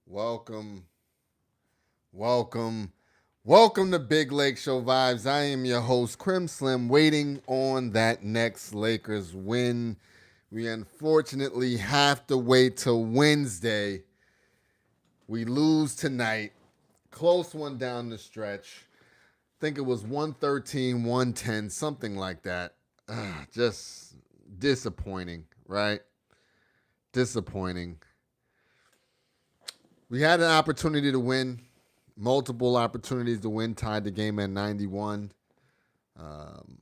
Welcome, welcome, welcome to Big Lake Show Vibes. I am your host, Crim Slim, waiting on that next Lakers win. We unfortunately have to wait till Wednesday. We lose tonight. Close one down the stretch. I think it was 113, 110, something like that. Just disappointing, right? Disappointing. We had an opportunity to win, multiple opportunities to win, tied the game at 91. Um,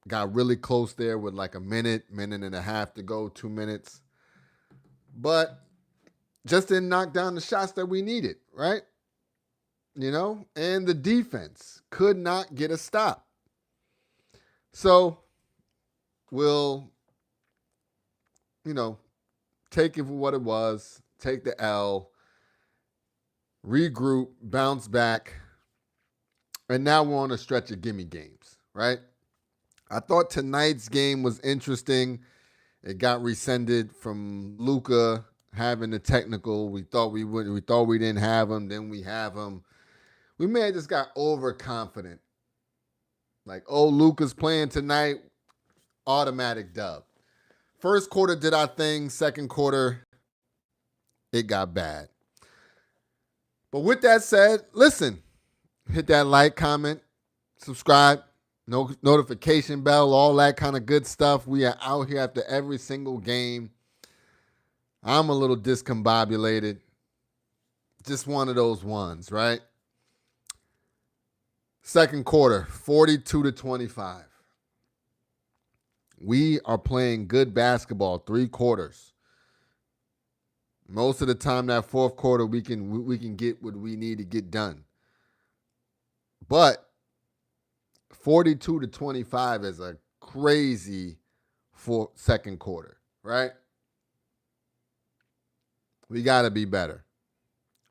got really close there with like a minute and a half to go, 2 minutes. But just didn't knock down the shots that we needed, right? And the defense could not get a stop. So we'll, take it for what it was, take the L, regroup, bounce back, and now we're on a stretch of gimme games, right? I thought tonight's game was interesting. It got rescinded from Luka having the technical. We thought we didn't have him, then we have him. We may have just got overconfident. Like, oh, Luka's playing tonight, automatic dub. First quarter did our thing, second quarter, it got bad. But with that said, listen, hit that like, comment, subscribe, notification bell, all that kind of good stuff. We are out here after every single game. I'm a little discombobulated. Just one of those ones, right? Second quarter, 42-25. We are playing good basketball, 3 quarters. Most of the time, that fourth quarter, we can get what we need to get done. But 42-25 is a crazy second quarter, right? We got to be better.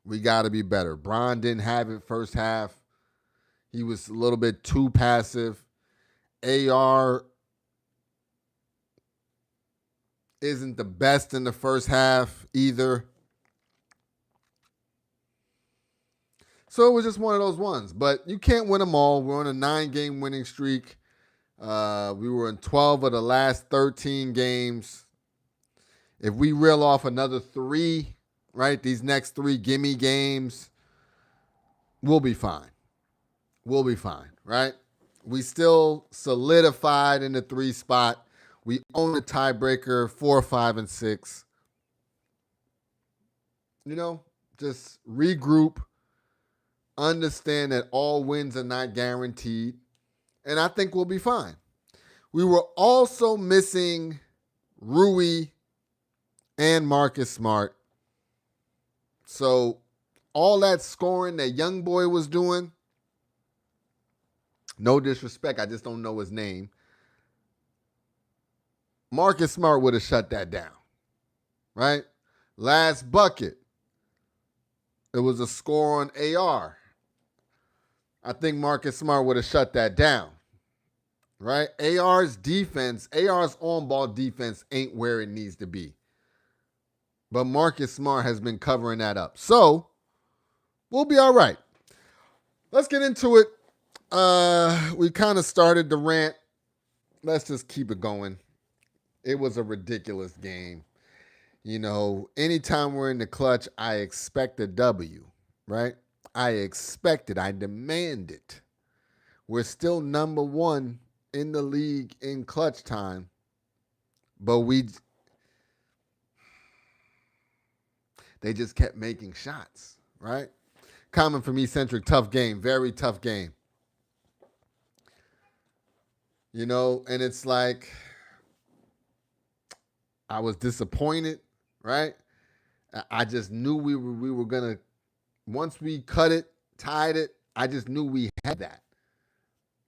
Bron didn't have it first half. He was a little bit too passive. AR isn't the best in the first half either. So it was just one of those ones. But you can't win them all. We're on a 9-game winning streak. We were in 12 of the last 13 games. If we reel off another 3, right, these next 3 gimme games, we'll be fine. Right? We still solidified in the 3 spot. We own the tiebreaker, 4, 5, and 6. Just regroup. Understand that all wins are not guaranteed. And I think we'll be fine. We were also missing Rui and Marcus Smart. So all that scoring that young boy was doing, no disrespect, I just don't know his name. Marcus Smart would have shut that down, right? Last bucket, it was a score on AR. I think Marcus Smart would have shut that down, right? AR's on-ball defense ain't where it needs to be. But Marcus Smart has been covering that up. So, we'll be all right. Let's get into it. We kind of started the rant. Let's just keep it going. It was a ridiculous game. Anytime we're in the clutch, I expect a W, right? I expect it. I demand it. We're still number 1 in the league in clutch time, but they just kept making shots, right? Common from Eccentric, tough game, very tough game. And it's like, I was disappointed, right? I just knew we were going to, once we cut it, tied it, I just knew we had that.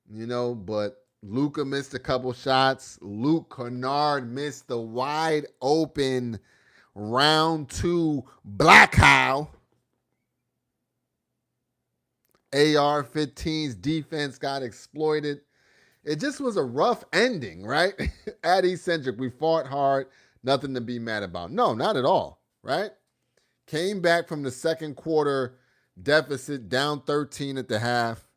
But Luka missed a couple shots. Luke Kennard missed the wide open round 2 black hole. AR-15's defense got exploited. It just was a rough ending, right? At Eccentric, we fought hard. Nothing to be mad about. No, not at all, right? Came back from the second quarter deficit, down 13 at the half.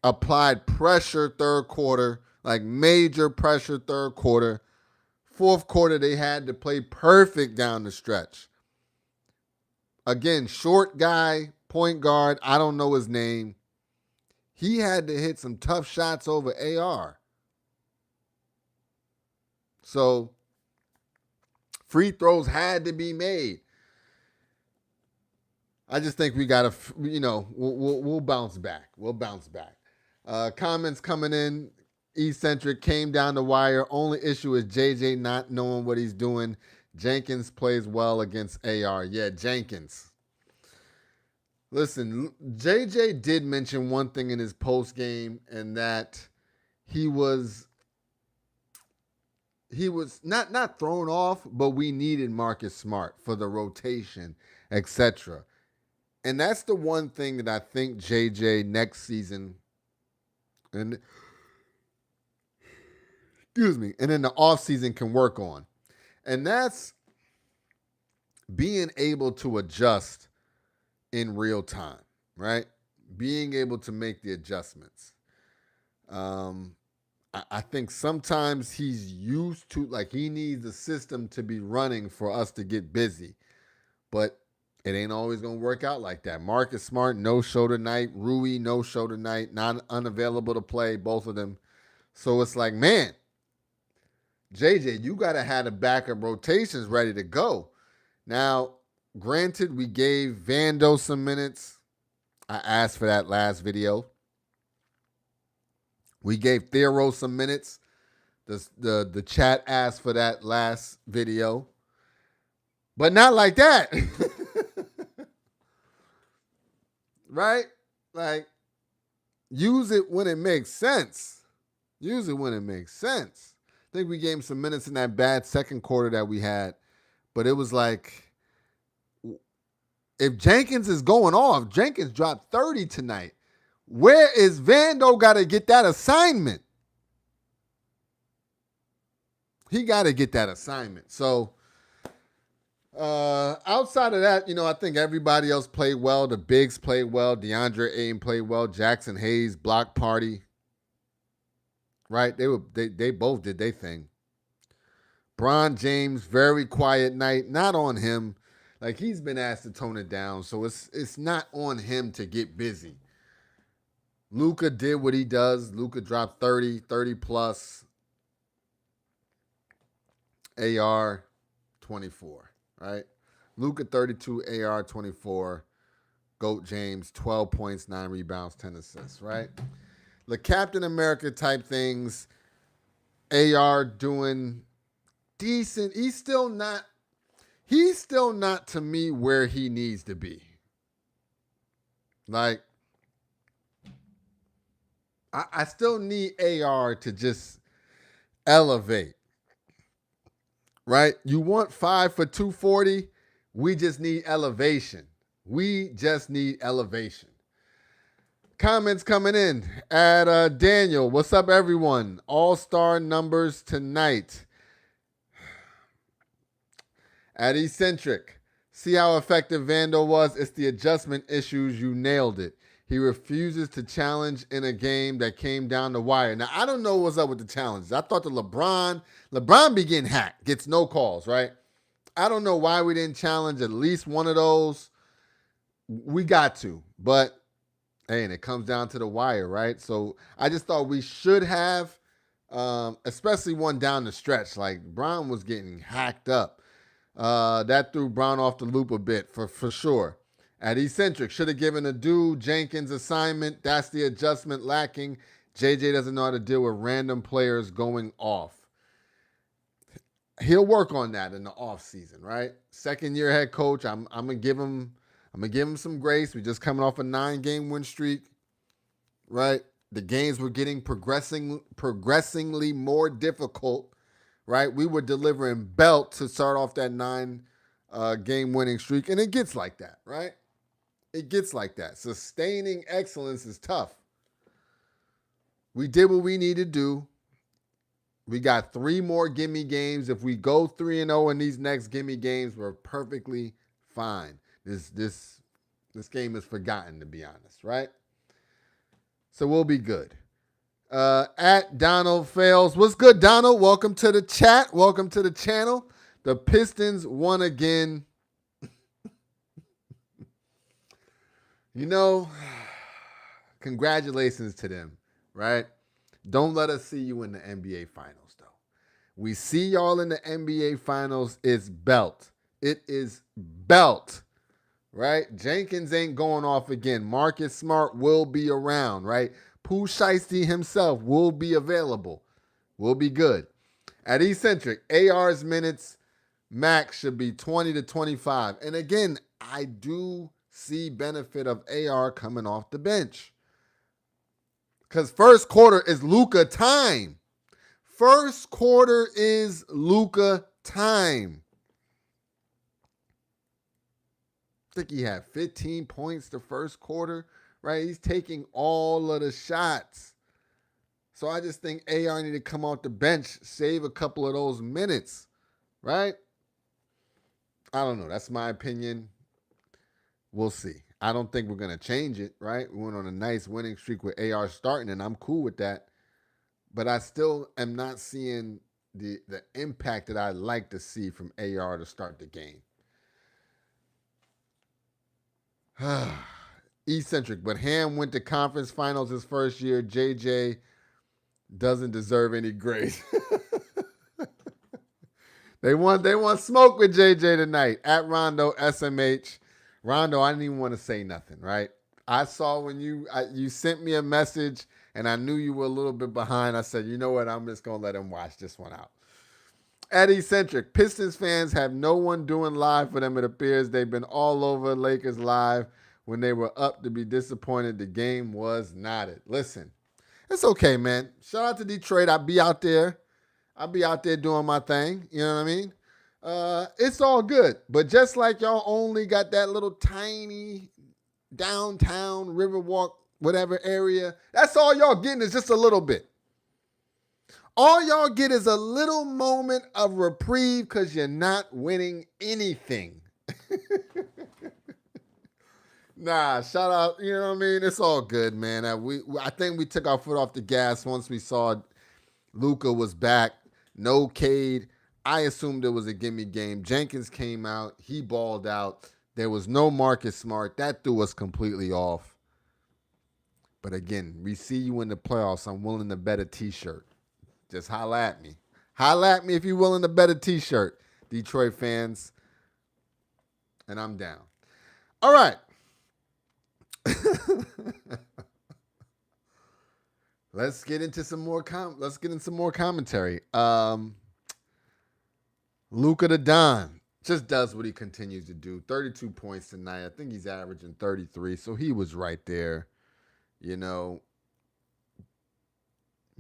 Applied pressure third quarter, like major pressure third quarter. Fourth quarter, they had to play perfect down the stretch. Again, short guy, point guard, I don't know his name. He had to hit some tough shots over AR. So free throws had to be made. I just think we got to, we'll bounce back. We'll bounce back. Comments coming in. Eccentric came down the wire. Only issue is JJ not knowing what he's doing. Jenkins plays well against AR. Yeah, Jenkins. Listen, JJ did mention one thing in his post game, and that he was not thrown off, but we needed Marcus Smart for the rotation, etc. And that's the one thing that I think JJ next season and in the offseason can work on. And that's being able to adjust in real time, right? Being able to make the adjustments. I think sometimes he's used to, like, he needs the system to be running for us to get busy. But it ain't always going to work out like that. Marcus Smart, no show tonight. Rui, no show tonight. Not unavailable to play, both of them. So it's like, man, JJ, you got to have the backup rotations ready to go. Now, granted, we gave Vando some minutes. I asked for that last video. We gave Theoro some minutes. The chat asked for that last video. But not like that. Right? Like, use it when it makes sense. Use it when it makes sense. I think we gave him some minutes in that bad second quarter that we had. But it was like, if Jenkins is going off, Jenkins dropped 30 tonight. Where is Vando got to get that assignment? He got to get that assignment. So, outside of that, I think everybody else played well. The bigs played well. DeAndre Ayton played well. Jackson Hayes, block party. Right? They both did their thing. Bron James, very quiet night. Not on him. Like, he's been asked to tone it down, so it's not on him to get busy. Luka did what he does. Luka dropped 30 plus. AR 24, right? Luka 32, AR 24. Goat James 12 points, 9 rebounds, 10 assists, right? The Captain America type things. AR doing decent. He's still not to me where he needs to be. Like, I still need AR to just elevate. Right? You want 5 for 240? We just need elevation. Comments coming in at Daniel. What's up, everyone? All-star numbers tonight. At Eccentric. See how effective Vando was? It's the adjustment issues. You nailed it. He refuses to challenge in a game that came down the wire. Now, I don't know what's up with the challenges. I thought the LeBron be getting hacked, gets no calls, right? I don't know why we didn't challenge at least one of those. We got to, but hey, and it comes down to the wire, right? So I just thought we should have, especially one down the stretch. Like, Brown was getting hacked up. That threw Brown off the loop a bit for sure. At Eccentric, should have given a dude Jenkins assignment. That's the adjustment lacking. JJ doesn't know how to deal with random players going off. He'll work on that in the offseason, right? Second-year head coach, I'm gonna give him some grace. We're just coming off a 9-game win streak, right? The games were getting progressingly more difficult, right? We were delivering belt to start off that 9-game winning streak, and it gets like that, right? It gets like that. Sustaining excellence is tough. We did what we needed to do. We got 3 more gimme games. If we go 3-0 in these next gimme games, we're perfectly fine. This game is forgotten, to be honest, right? So we'll be good. At Donald Fails. What's good, Donald? Welcome to the chat. Welcome to the channel. The Pistons won again. You know, congratulations to them, right? Don't let us see you in the NBA Finals, though. We see y'all in the NBA Finals. It's belt. It is belt, right? Jenkins ain't going off again. Marcus Smart will be around, right? Pooh Shiesty himself will be available. We'll be good. At Eccentric, AR's minutes max should be 20 to 25. And again, I do see benefit of AR coming off the bench. Because first quarter is Luka time. First quarter is Luka time. I think he had 15 points the first quarter, right? He's taking all of the shots. So I just think AR need to come off the bench, save a couple of those minutes, right? I don't know. That's my opinion. We'll see. I don't think we're going to change it, right? We went on a nice winning streak with AR starting, and I'm cool with that. But I still am not seeing the impact that I'd like to see from AR to start the game. Eccentric, but Ham went to conference finals his first year. JJ doesn't deserve any grace. They want smoke with JJ tonight. At Rondo SMH. Rondo, I didn't even want to say nothing, right? I saw when you sent me a message and I knew you were a little bit behind. I said, you know what? I'm just going to let him watch this one out. At Eccentric, Pistons fans have no one doing live for them, it appears. They've been all over Lakers live when they were up to be disappointed. The game was knotted. Listen, it's okay, man. Shout out to Detroit. I'll be out there doing my thing. You know what I mean? It's all good. But just like y'all only got that little tiny downtown Riverwalk, whatever area, that's all y'all getting is just a little bit. All y'all get is a little moment of reprieve because you're not winning anything. Nah, shout out. You know what I mean? It's all good, man. I think we took our foot off the gas once we saw Luka was back. No Cade. I assumed it was a gimme game. Jenkins came out. He balled out. There was no Marcus Smart. That threw us completely off. But again, we see you in the playoffs. I'm willing to bet a T-shirt. Just holla at me. Holla at me if you're willing to bet a T-shirt, Detroit fans. And I'm down. All right. Let's get into some more commentary. Luka the Don just does what he continues to do. 32 points tonight. I think he's averaging 33, so he was right there. You know,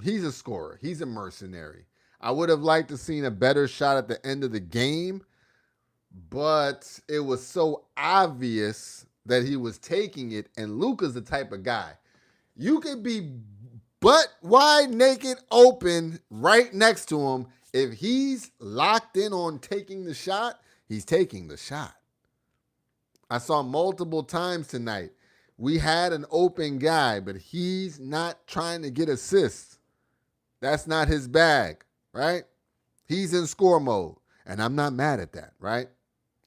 he's a scorer. He's a mercenary. I would have liked to seen a better shot at the end of the game, but it was so obvious that he was taking it, and Luka's the type of guy. You could be butt wide naked open right next to him. If he's locked in on taking the shot, he's taking the shot. I saw multiple times tonight. We had an open guy, but he's not trying to get assists. That's not his bag, right? He's in score mode, and I'm not mad at that, right?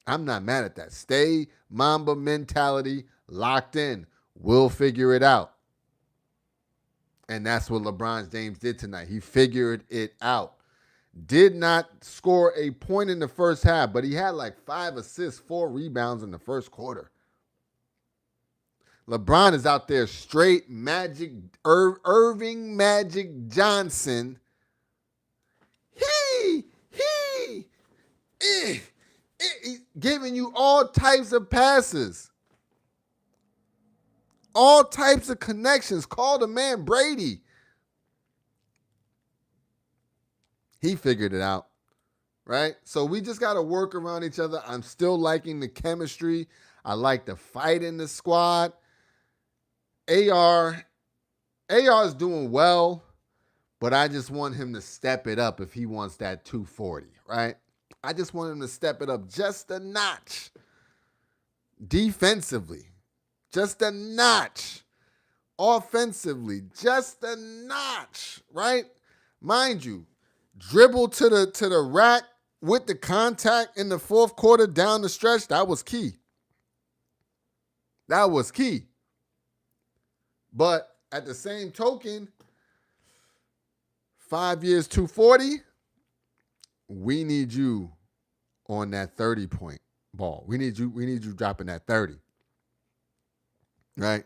I'm not mad at that. Stay Mamba mentality, locked in. We'll figure it out. And that's what LeBron James did tonight. He figured it out. Did not score a point in the first half, but he had like 5 assists, 4 rebounds in the first quarter. LeBron is out there straight Magic, Irving Magic Johnson. Giving you all types of passes. All types of connections. Call the man Brady. He figured it out, right? So we just got to work around each other. I'm still liking the chemistry. I like the fight in the squad. AR is doing well, But I just want him to step it up if he wants that 240, right? I just want him to step it up just a notch. Defensively, just a notch. Offensively, just a notch, right? Mind you, dribble to the rack with the contact in the fourth quarter down the stretch, that was key. That was key. But at the same token, 5 years, 240, we need you on that 30-point ball. We need you dropping that 30. Right?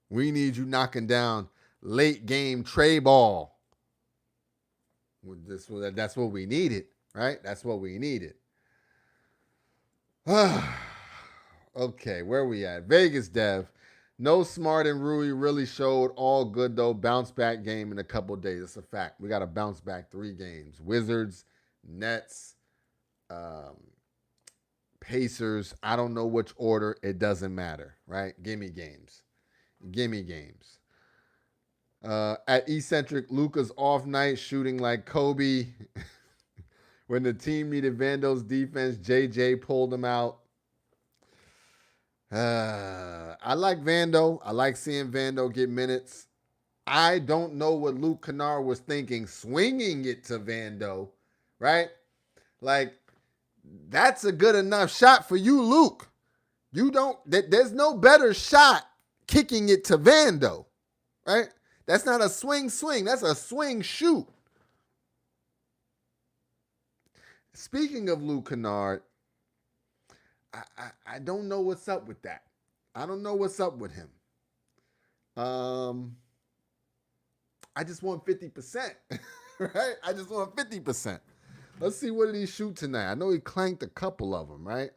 We need you knocking down late game tray ball. That's what we needed, right? That's what we needed. Okay, where we at? Vegas Dev. No Smart and Rui really showed all good, though. Bounce back game in a couple days. It's a fact. We got to bounce back 3 games. Wizards, Nets, Pacers. I don't know which order. It doesn't matter, right? Gimme games. Gimme games. At Eccentric, Luka's off night shooting like Kobe. When the team needed Vando's defense, JJ pulled him out. I like Vando. I like seeing Vando get minutes. I don't know what Luke Kennard was thinking, swinging it to Vando, right? Like, that's a good enough shot for you, Luke. There's no better shot kicking it to Vando, right? That's not a swing. That's a swing shoot. Speaking of Luke Kennard, I don't know what's up with that. I don't know what's up with him. I just want 50%, right? I just want 50%. Let's see what did he shoot tonight. I know he clanked a couple of them, right?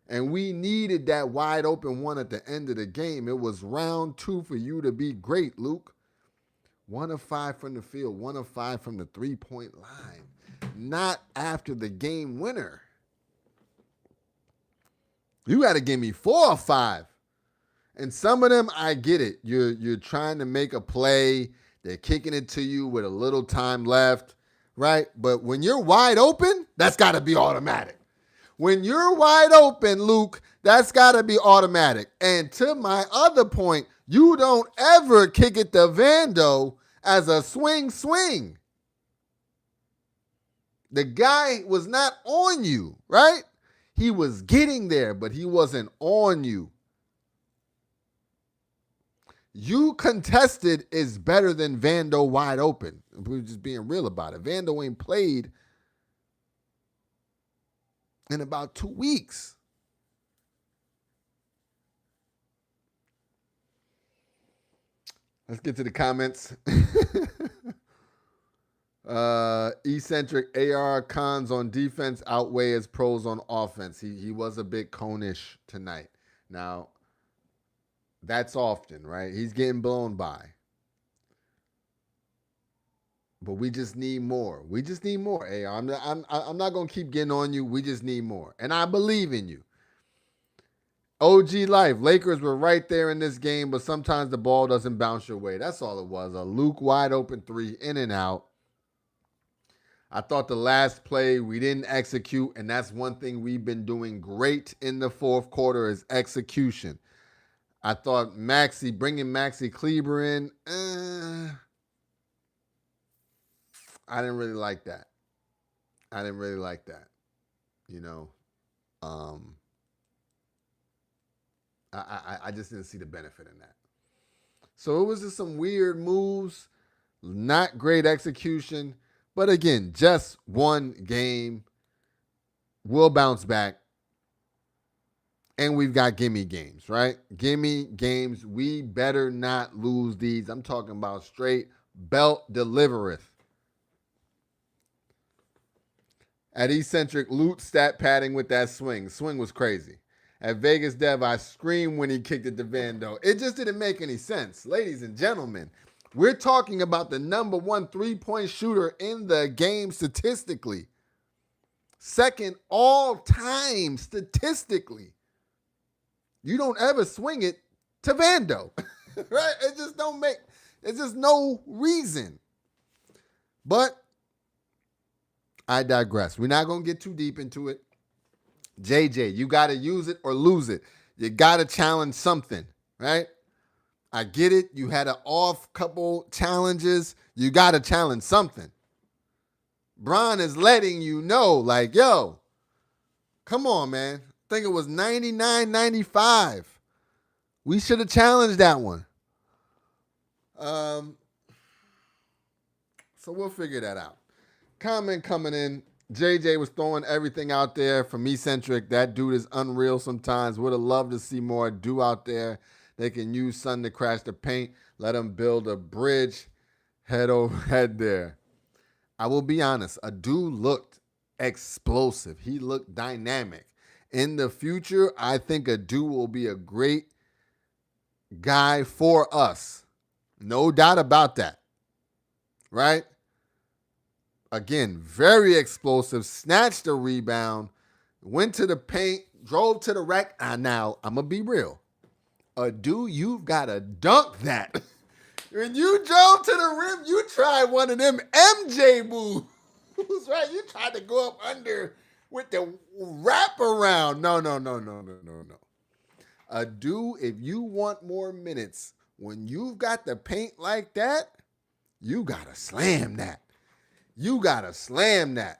And we needed that wide open one at the end of the game. It was round 2 for you to be great, Luke. 1 of 5 from the field, 1 of 5 from the 3-point line. Not after the game winner. You got to give me 4 or 5. And some of them, I get it. You're trying to make a play. They're kicking it to you with a little time left, right? But when you're wide open, that's got to be automatic. When you're wide open, Luke, that's got to be automatic. And to my other point, you don't ever kick it to Vando as a swing. The guy was not on you, right? He was getting there, but he wasn't on you. You contested is better than Vando wide open. We're just being real about it. Vando ain't played in about 2 weeks. Let's get to the comments. Eccentric AR cons on defense outweigh his pros on offense. He was a bit conish tonight. Now, that's often, right? He's getting blown by. But we just need more. We just need more, AR. I'm not going to keep getting on you. We just need more. And I believe in you. OG Life, Lakers were right there in this game, but sometimes the ball doesn't bounce your way. That's all it was. A Luke wide open 3 in and out. I thought the last play we didn't execute, and that's one thing we've been doing great in the fourth quarter is execution. I thought bringing Maxi Kleber in, I didn't really like that. You know, I just didn't see the benefit in that. So it was just some weird moves, not great execution. But again, just one game. We'll bounce back. And we've got gimme games, right? Gimme games. We better not lose these. I'm talking about straight belt delivereth. At Eccentric, loot stat padding with that swing. Swing was crazy. At Vegas Dev, I screamed when he kicked it to Vando. It just didn't make any sense. Ladies and gentlemen, we're talking about the number 1 3-point shooter in the game statistically. Second all time statistically. You don't ever swing it to Vando. Right? It's just no reason. But I digress. We're not going to get too deep into it. JJ, you got to use it or lose it. You got to challenge something, right? I get it. You had an off couple challenges. You got to challenge something. Bron is letting you know, like, yo, come on, man. I think it was 99-95. We should have challenged that one. So we'll figure that out. Comment coming in. JJ was throwing everything out there from Eccentric. That dude is unreal sometimes. Would have loved to see more do out there. They can use sun to crash the paint. Let them build a bridge head over head there. I will be honest. A dude looked explosive. He looked dynamic. In the future, I think a dude will be a great guy for us. No doubt about that. Right? Again, very explosive. Snatched a rebound. Went to the paint. Drove to the rack. Now, I'm going to be real. Dude, you've got to dunk that. When you drove to the rim, you tried one of them MJ moves. Right? You tried to go up under with the wraparound. No. Dude, if you want more minutes, when you've got the paint like that, you got to slam that. You got to slam that.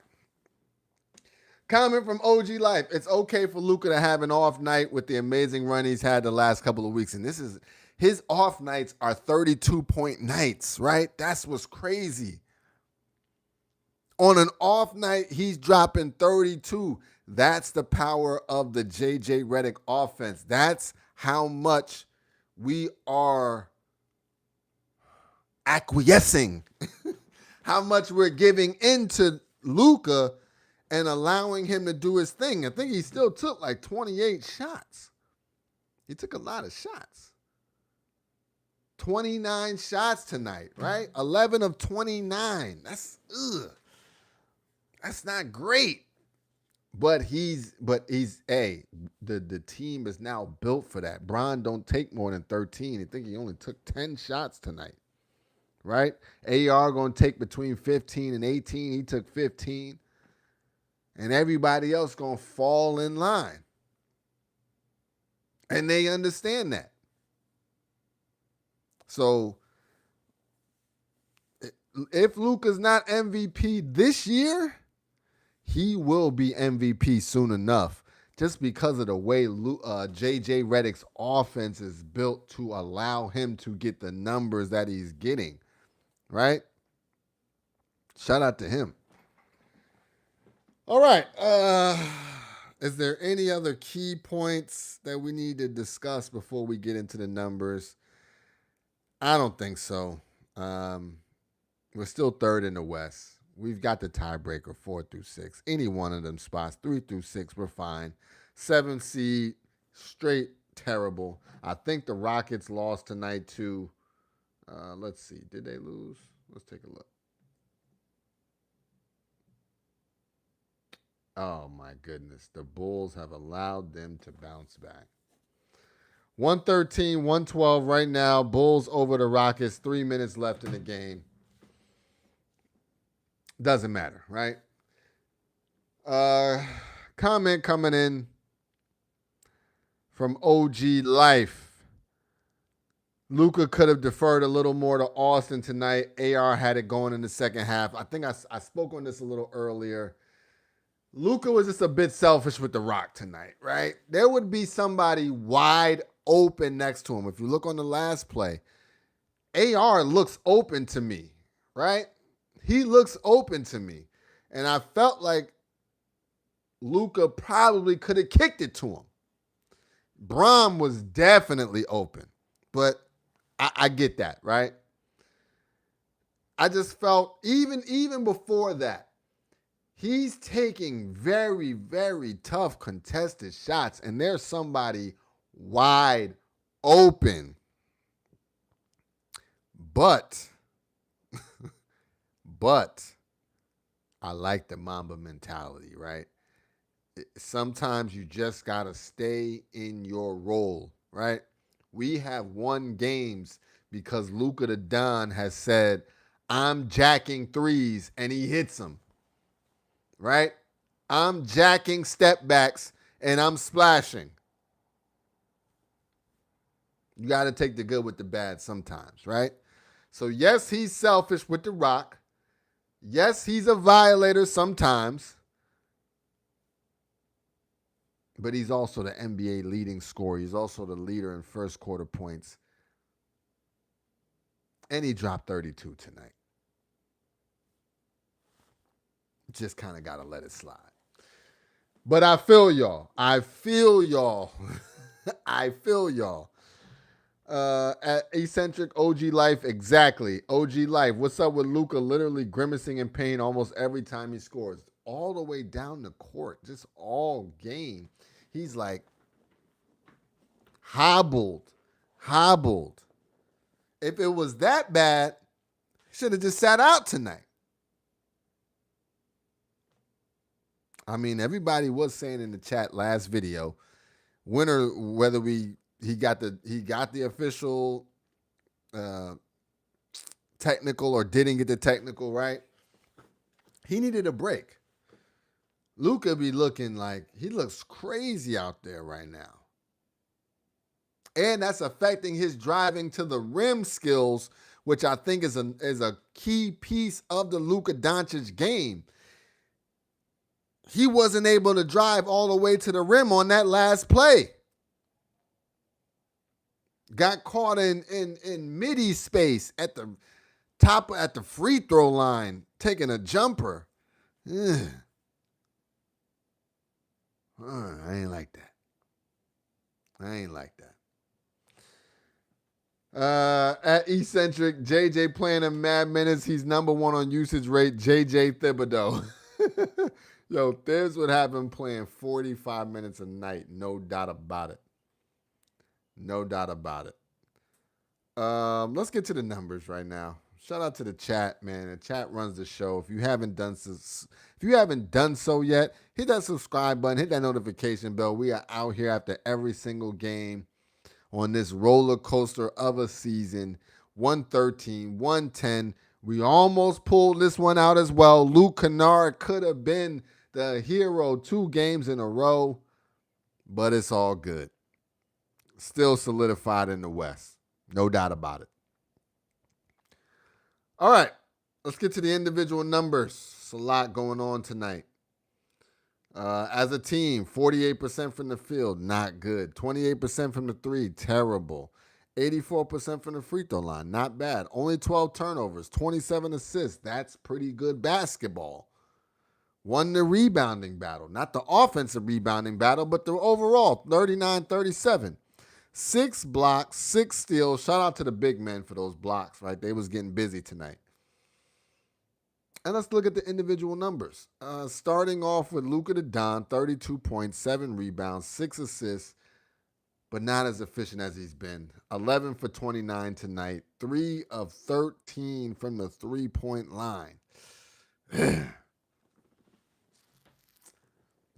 Comment from OG Life. It's okay for Luka to have an off night with the amazing run he's had the last couple of weeks. And this is, his off nights are 32-point nights, right? That's what's crazy. On an off night, he's dropping 32. That's the power of the JJ Redick offense. That's how much we are acquiescing. How much we're giving into Luka and allowing him to do his thing. I think he still took like 28 shots. He took a lot of shots. 29 shots tonight, right? 11 of 29. That's not great. But he's the team is now built for that. Bron don't take more than 13. I think he only took 10 shots tonight. Right? AR going to take between 15 and 18. He took 15. And everybody else going to fall in line. And they understand that. So, if Luka's not MVP this year, he will be MVP soon enough. Just because of the way JJ Redick's offense is built to allow him to get the numbers that he's getting. Right? Shout out to him. All right. Is there any other key points that we need to discuss before we get into the numbers? I don't think so. We're still third in the West. We've got the tiebreaker 4 through 6. Any one of them spots, 3 through 6, we're fine. 7 seed, straight terrible. I think the Rockets lost tonight too. Let's see. Did they lose? Let's take a look. Oh, my goodness. The Bulls have allowed them to bounce back. 113, 112 right now. Bulls over the Rockets. 3 minutes left in the game. Doesn't matter, right? Comment coming in from OG Life. Luka could have deferred a little more to Austin tonight. AR had it going in the second half. I think I spoke on this a little earlier. Luka was just a bit selfish with the rock tonight, right? There would be somebody wide open next to him. If you look on the last play, AR looks open to me, right? He looks open to me. And I felt like Luka probably could have kicked it to him. Bron was definitely open. But I get that, right? I just felt, even before that, he's taking very, very tough contested shots, and there's somebody wide open. But I like the Mamba mentality, right? Sometimes you just got to stay in your role, right? We have won games because Luka the Don has said, I'm jacking threes and he hits them, right? I'm jacking step backs and I'm splashing. You got to take the good with the bad sometimes, right? So, yes, he's selfish with the rock. Yes, he's a violator sometimes. But he's also the NBA leading scorer. He's also the leader in first quarter points. And he dropped 32 tonight. Just kind of got to let it slide. But I feel y'all. I feel y'all. At Eccentric OG Life, exactly. OG Life. What's up with Luka literally grimacing in pain almost every time he scores? All the way down the court, just all game. He's like hobbled. If it was that bad, should have just sat out tonight. I mean, everybody was saying in the chat last video, whether he got the official technical or didn't get the technical, right? He needed a break. Luka be looking like he looks crazy out there right now. And that's affecting his driving to the rim skills, which I think is a key piece of the Luka Doncic game. He wasn't able to drive all the way to the rim on that last play. Got caught in midi space at the top at the free throw line, taking a jumper. I ain't like that. At Eccentric, JJ playing in mad minutes. He's number one on usage rate. JJ Thibodeau. Yo, Thibs would have him playing 45 minutes a night. No doubt about it. Let's get to the numbers right now. Shout out to the chat, man. The chat runs the show. If you haven't done so yet, hit that subscribe button, hit that notification bell. We are out here after every single game on this roller coaster of a season. 113, 110. We almost pulled this one out as well. Luke Kennard could have been the hero 2 games in a row, but it's all good. Still solidified in the West. No doubt about it. All right, let's get to the individual numbers. It's a lot going on tonight. As a team, 48% from the field, not good. 28% from the three, terrible. 84% from the free throw line, not bad. Only 12 turnovers, 27 assists. That's pretty good basketball. Won the rebounding battle. Not the offensive rebounding battle, but the overall, 39-37. 6 blocks, 6 steals. Shout out to the big men for those blocks, right? They was getting busy tonight. And let's look at the individual numbers. Starting off with Luka the Don, 32 points, 7 rebounds, 6 assists, but not as efficient as he's been. 11 for 29 tonight, 3 of 13 from the three-point line.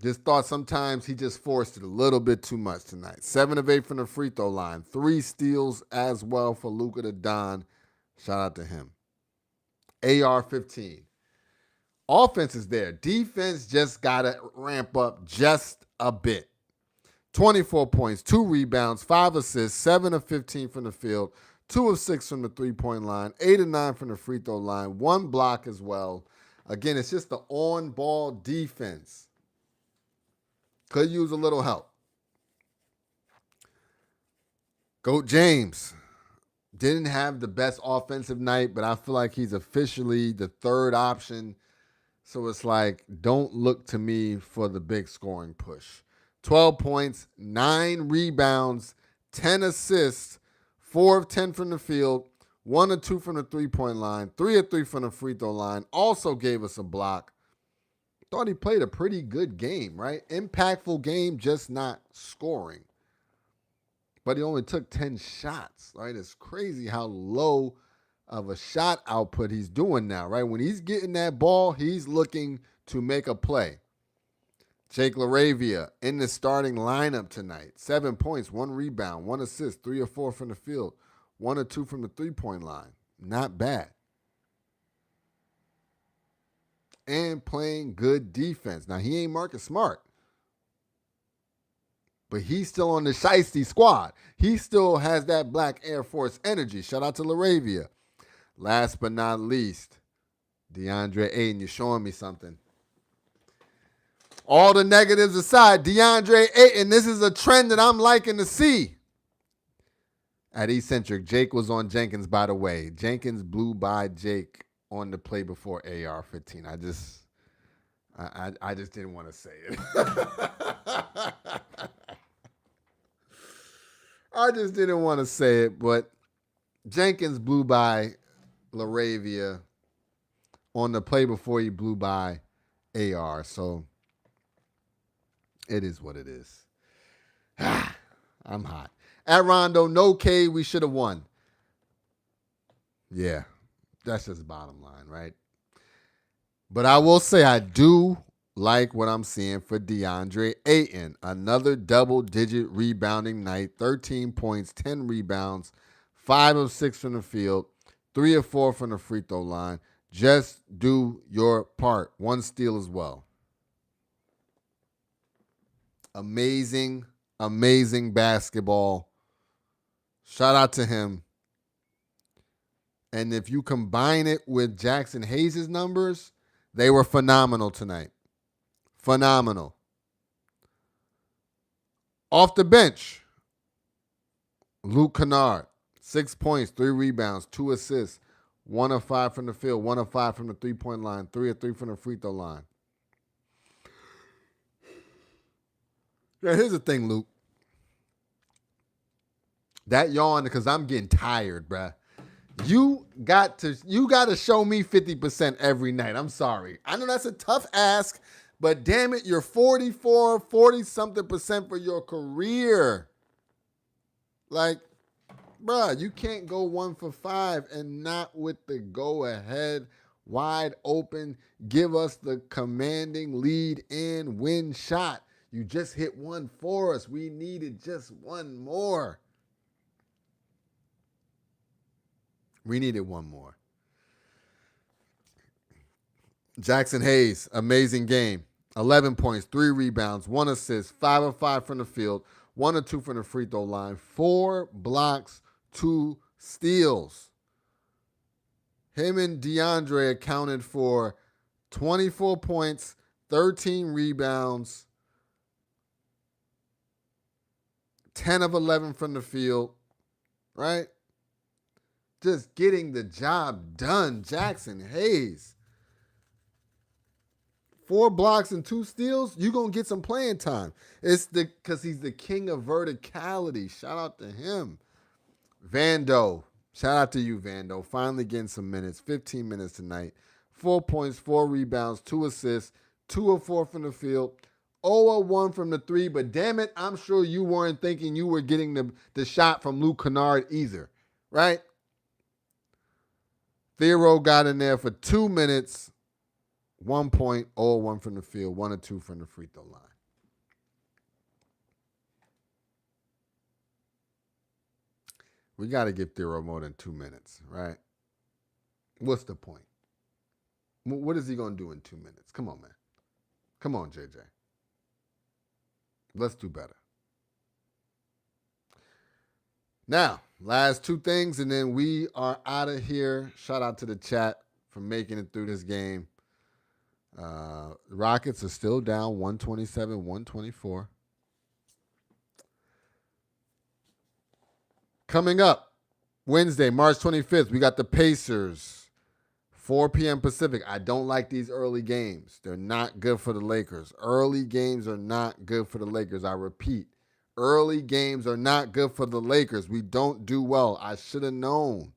Just thought sometimes he just forced it a little bit too much tonight. 7 of 8 from the free throw line. 3 steals as well for Luka the Don. Shout out to him. AR-15. Offense is there. Defense just got to ramp up just a bit. 24 points, 2 rebounds, 5 assists, 7 of 15 from the field, 2 of 6 from the three-point line, 8 of 9 from the free throw line, 1 block as well. Again, it's just the on-ball defense. Could use a little help. Goat James didn't have the best offensive night, but I feel like he's officially the third option. So it's like, don't look to me for the big scoring push. 12 points, 9 rebounds, 10 assists, 4 of 10 from the field, 1 of 2 from the three-point line, 3 of 3 from the free throw line. Also gave us a block. Thought he played a pretty good game, right? Impactful game, just not scoring. But he only took 10 shots, right? It's crazy how low of a shot output he's doing now, right? When he's getting that ball, he's looking to make a play. Jake LaRavia in the starting lineup tonight. 7 points, 1 rebound, 1 assist, 3 or 4 from the field, 1 or 2 from the three-point line. Not bad. and playing good defense. Now, he ain't Marcus Smart, but he's still on the Shiesty squad. He still has that Black Air Force energy. Shout out to LaRavia. Last but not least, DeAndre Ayton, you're showing me something. All the negatives aside, DeAndre Ayton, this is a trend that I'm liking to see. At Eccentric, Jake was on Jenkins, by the way. Jenkins blew by Jake on the play before AR-15. I just didn't want to say it. I just didn't want to say it, but Jenkins blew by LaRavia on the play before he blew by AR. So it is what it is. I'm hot. At Rondo, no K, we should have won. Yeah, that's just the bottom line, right? But I will say I do like what I'm seeing for DeAndre Ayton. Another double-digit rebounding night, 13 points, 10 rebounds, 5 of 6 from the field, 3 of 4 from the free throw line. Just do your part. 1 steal as well. Amazing, amazing basketball. Shout out to him. And if you combine it with Jackson Hayes' numbers, they were phenomenal tonight. Phenomenal. Off the bench, Luke Kennard, 6 points, 3 rebounds, 2 assists, 1 of 5 from the field, 1 of 5 from the three-point line, 3 of 3 from the free throw line. Yeah, here's the thing, Luke. That yawn, because I'm getting tired, bruh. You got to show me 50% every night. I'm sorry. I know that's a tough ask, but damn it, you're 44, 40-something% for your career. Like, bruh, you can't go 1 for 5 and not with the go-ahead, wide open, give us the commanding lead and win shot. You just hit 1 for us. We needed just 1 more. We needed 1 more. Jackson Hayes, amazing game. 11 points, 3 rebounds, 1 assist, 5 of 5 from the field, 1 of 2 from the free throw line, 4 blocks, 2 steals. Him and DeAndre accounted for 24 points, 13 rebounds, 10 of 11 from the field, right? Just getting the job done. Jackson Hayes. 4 blocks and 2 steals, you're going to get some playing time. It's because he's the king of verticality. Shout out to him. Vando. Shout out to you, Vando. Finally getting some minutes. 15 minutes tonight. 4 points, 4 rebounds, 2 assists, 2 of 4 from the field, 0 of 1 from the 3. But damn it, I'm sure you weren't thinking you were getting the shot from Luke Kennard either, right? Theo got in there for 2 minutes, 1 point, 0 of 1 from the field, 1 of 2 from the free throw line. We got to give Theo more than 2 minutes, right? What's the point? What is he going to do in 2 minutes? Come on, man. Come on, JJ. Let's do better. Now, last 2 things, and then we are out of here. Shout out to the chat for making it through this game. Rockets are still down 127-124. Coming up, Wednesday, March 25th, we got the Pacers, 4 p.m. Pacific. I don't like these early games. They're not good for the Lakers. Early games are not good for the Lakers. I repeat. Early games are not good for the Lakers. We don't do well. I should have known.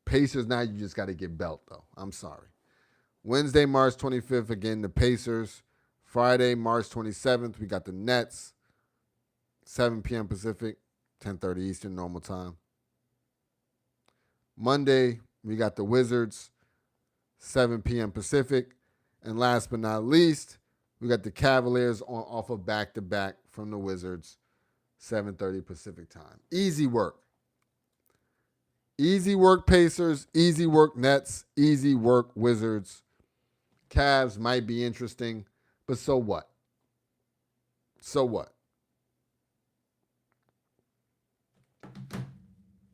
Pacers, now you just got to get belt, though. I'm sorry. Wednesday, March 25th, again, the Pacers. Friday, March 27th, we got the Nets, 7 p.m. Pacific, 10:30 Eastern, normal time. Monday, we got the Wizards, 7 p.m. Pacific. And last but not least, we got the Cavaliers off of back-to-back from the Wizards, 7:30 Pacific time. Easy work. Easy work Pacers, easy work Nets, easy work Wizards. Cavs might be interesting, but so what? So what?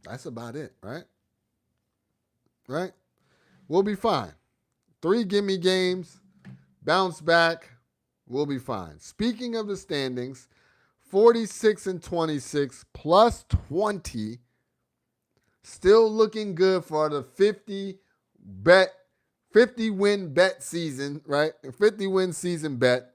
That's about it, right? Right? We'll be fine. 3 gimme games, bounce back, we'll be fine. Speaking of the standings, 46 and 26 plus 20, still looking good for the 50 win bet season, right? 50 win season bet.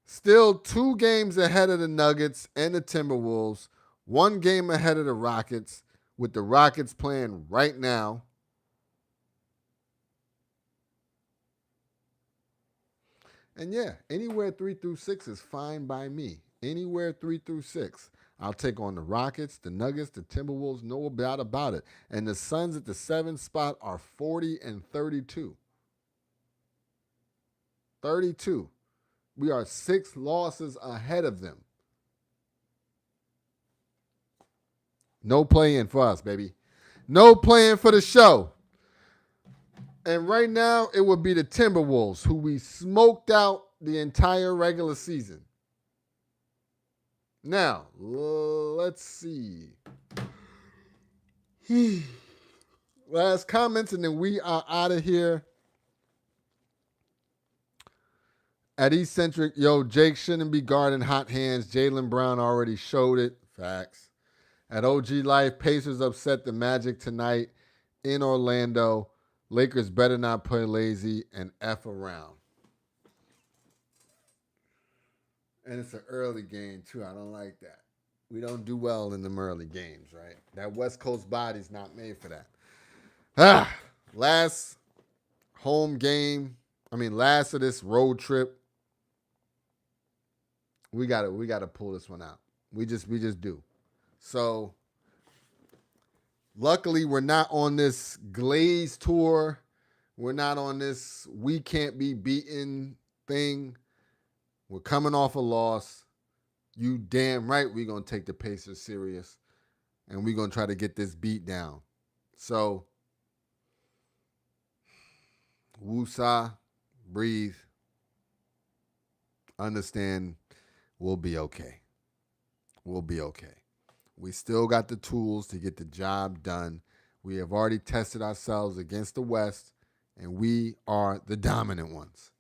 Still 2 games ahead of the Nuggets and the Timberwolves, 1 game ahead of the Rockets, with the Rockets playing right now. And yeah, anywhere 3 through 6 is fine by me. Anywhere 3 through 6. I'll take on the Rockets, the Nuggets, the Timberwolves, no doubt about it. And the Suns at the 7th spot are 40 and 32. 32. We are 6 losses ahead of them. No play-in for us, baby. No play-in for the show. And right now, it would be the Timberwolves, who we smoked out the entire regular season. Now, let's see. Last comments, and then we are out of here. At Eccentric, yo, Jake shouldn't be guarding hot hands. Jaylen Brown already showed it. Facts. At OG Life, Pacers upset the Magic tonight in Orlando. Lakers better not play lazy and F around. And it's an early game, too. I don't like that. We don't do well in them early games, right? That West Coast body's not made for that. Last home game. Last of this road trip. We gotta pull this one out. We just do. So luckily we're not on this glaze tour. We're not on this we can't be beaten thing. We're coming off a loss. You damn right we're going to take the Pacers serious. And we're going to try to get this beat down. So, woosah, breathe, understand, we'll be okay. We'll be okay. We still got the tools to get the job done. We have already tested ourselves against the West, and we are the dominant ones.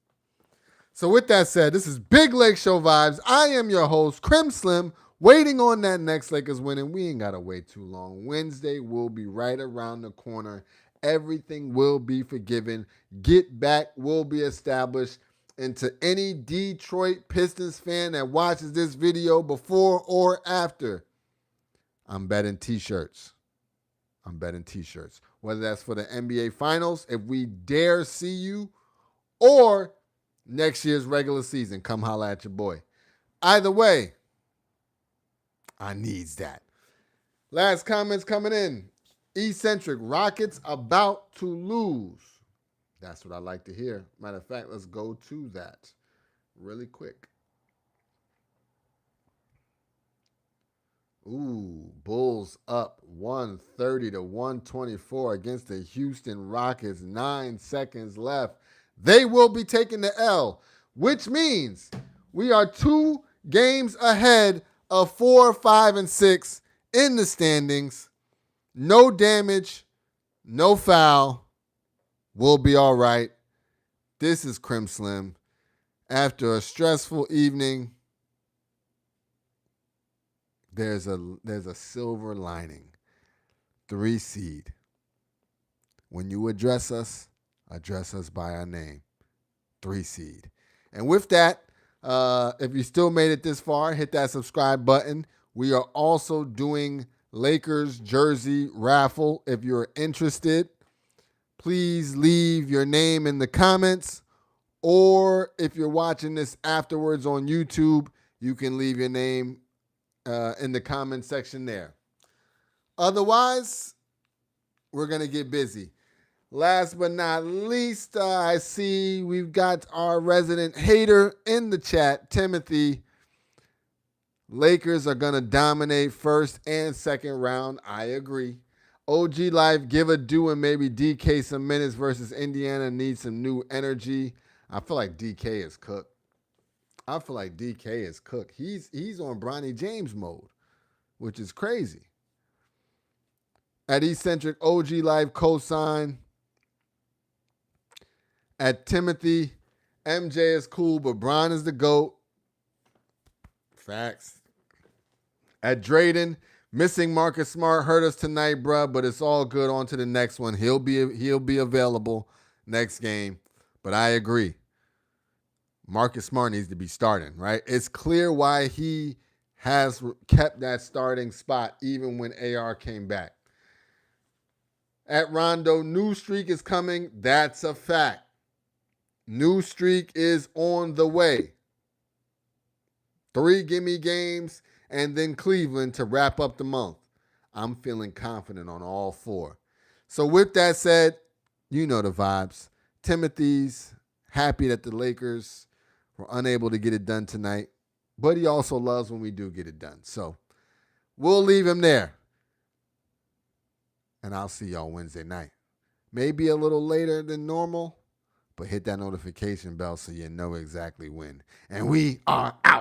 So with that said, this is Big Lake Show Vibes. I am your host, Crim Slim, waiting on that next Lakers win, and we ain't got to wait too long. Wednesday will be right around the corner. Everything will be forgiven. Get back will be established. And to any Detroit Pistons fan that watches this video before or after, I'm betting T-shirts. Whether that's for the NBA Finals, if we dare see you, or next year's regular season. Come holla at your boy. Either way, I needs that. Last comments coming in. Eccentric, Rockets about to lose. That's what I like to hear. Matter of fact, let's go to that really quick. Ooh, Bulls up 130 to 124 against the Houston Rockets. 9 seconds left. They will be taking the L, which means we are 2 games ahead of 4, 5, and 6 in the standings. No damage, no foul. We'll be all right. This is Crim Slim. After a stressful evening, there's a silver lining. 3 seed. When you address us by our name. 3 seed. And with that, if you still made it this far, hit that subscribe button. We are also doing Lakers jersey raffle. If you're interested, please leave your name in the comments. Or if you're watching this afterwards on YouTube, you can leave your name in the comment section there. Otherwise, we're going to get busy. Last but not least, I see we've got our resident hater in the chat, Timothy. Lakers are going to dominate first and second round. I agree. OG Life, give a do and maybe DK some minutes versus Indiana needs some new energy. I feel like DK is cooked. He's on Bronny James mode, which is crazy. At Eccentric, OG Life cosign. At Timothy, MJ is cool, but Bron is the GOAT. Facts. At Drayden, missing Marcus Smart hurt us tonight, bruh, but it's all good. On to the next one. He'll be available next game. But I agree. Marcus Smart needs to be starting, right? It's clear why he has kept that starting spot even when AR came back. At Rondo, new streak is coming. That's a fact. New streak is on the way. 3 gimme games and then Cleveland to wrap up the month. I'm feeling confident on all 4. So with that said, you know the vibes. Timothy's happy that the Lakers were unable to get it done tonight, but he also loves when we do get it done. So we'll leave him there. And I'll see y'all Wednesday night. Maybe a little later than normal, but hit that notification bell so you know exactly when. And we are out.